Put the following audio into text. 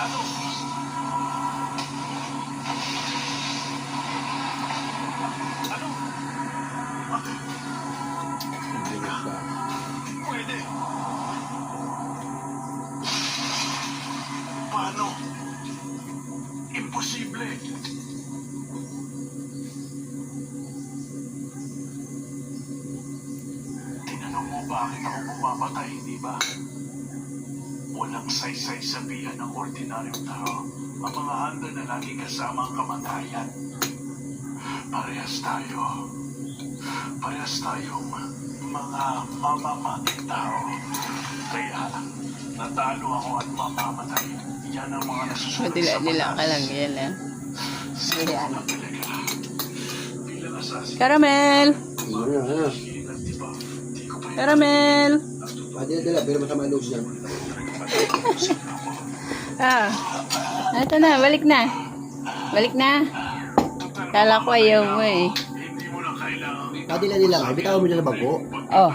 Ano? Ano? Bakit? Teka. Pwede. Paano? Imposible. Tinanong mo bakit ako bumabata, hindi ba? Walang saysay sabihan ng ordinaryong tao. Ang mga handa na lagi kasama ang kamatayan. Parehas tayo. Parehas tayong mga mamamating tao. Kaya, natalo ako at mamamatay. Yan ang mga nasusunod sa Dila ka lang batas. yan eh. Sino ka talaga? Bilang assassin. Caramel! Caramel! Dila, pero masama yung looks niya. Ah, eto na, balik na. Balik na. Kala ko ayaw mo eh. Hindi mo na kailangan Dila, bitawan mo niya na bago. Oh,